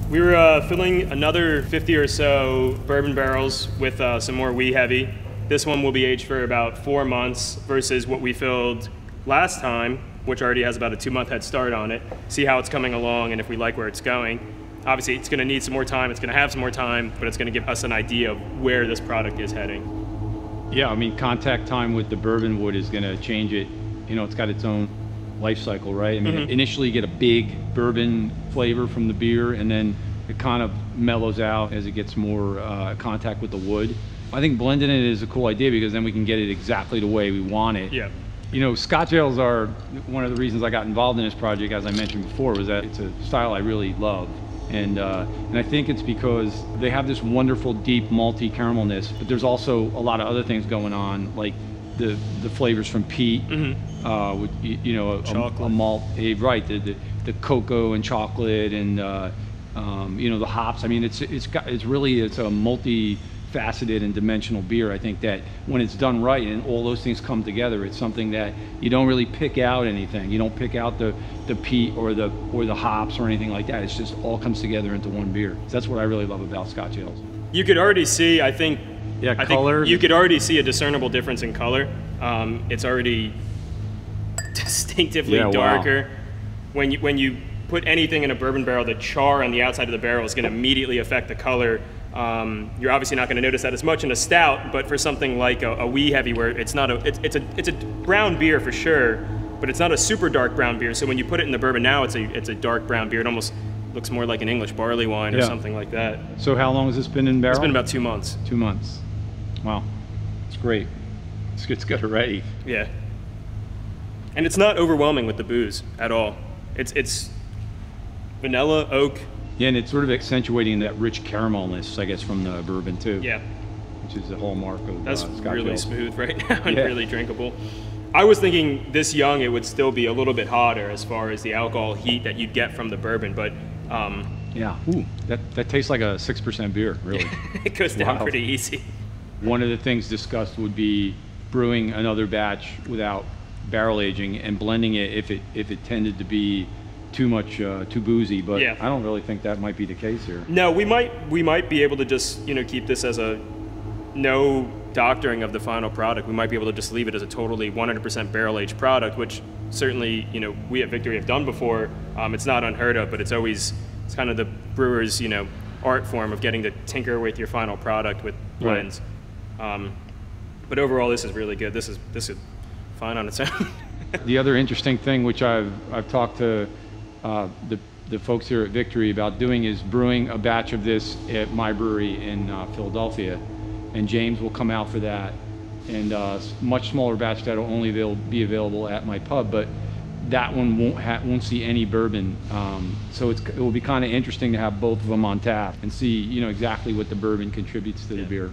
We were filling another 50 or so bourbon barrels with some more wee heavy. This one will be aged for about 4 months versus what we filled last time, which already has about a 2-month head start on it. See how it's coming along and if we like where it's going. Obviously, it's going to need some more time. It's going to have some more time, but it's going to give us an idea of where this product is heading. Yeah, I mean, contact time with the bourbon wood is going to change it. You know, it's got its own life cycle, right? I mean, initially you get a big bourbon flavor from the beer, and then it kind of mellows out as it gets more contact with the wood. I think blending it is a cool idea because then we can get it exactly the way we want it. Yeah. You know, Scotch ales are one of the reasons I got involved in this project, as I mentioned before, was that it's a style I really love. And I think it's because they have this wonderful deep malty caramelness, but there's also a lot of other things going on, like the flavors from peat, with, you know, a malt, right? The cocoa and chocolate, and you know, the hops. I mean, it's a multi-faceted and dimensional beer. I think that when it's done right and all those things come together, it's something that you don't really pick out anything. You don't pick out the peat or the hops or anything like that. It's just all comes together into one beer. So that's what I really love about Scotch ales. You could already see, I think color. You could already see a discernible difference in color. It's already distinctively darker. Wow. When you put anything in a bourbon barrel, the char on the outside of the barrel is going to immediately affect the color. You're obviously not going to notice that as much in a stout, but for something like a wee heavy, where it's not it's a brown beer for sure, but it's not a super dark brown beer. So when you put it in the bourbon now, it's a dark brown beer. It almost looks more like an English barley wine or something like that. So how long has this been in barrel? It's been about 2 months. 2 months. Wow, it's great. It's good already. Yeah, and it's not overwhelming with the booze at all. It's vanilla, oak. Yeah, and it's sort of accentuating that rich caramelness, I guess, from the bourbon too. Yeah, which is the hallmark of that's Scotch really ales. smooth right now and really drinkable. I was thinking this young it would still be a little bit hotter as far as the alcohol heat that you'd get from the bourbon, but yeah, ooh, that tastes like a 6% beer, really. It goes down pretty easy. One of the things discussed would be brewing another batch without barrel aging and blending it if it tended to be too boozy, but I don't really think that might be the case here. No, we might be able to just keep this as a no doctoring of the final product. We might be able to just leave it as a totally 100% barrel aged product, which certainly we at Victory have done before. It's not unheard of, but it's kind of the brewer's art form of getting to tinker with your final product with blends. But overall, this is really good. This is fine on its own. The other interesting thing, which I've talked to the folks here at Victory about doing, is brewing a batch of this at my brewery in Philadelphia, and James will come out for that, and much smaller batch that'll only be available at my pub, but that one won't see any bourbon, so it will be kind of interesting to have both of them on tap and see exactly what the bourbon contributes to the beer.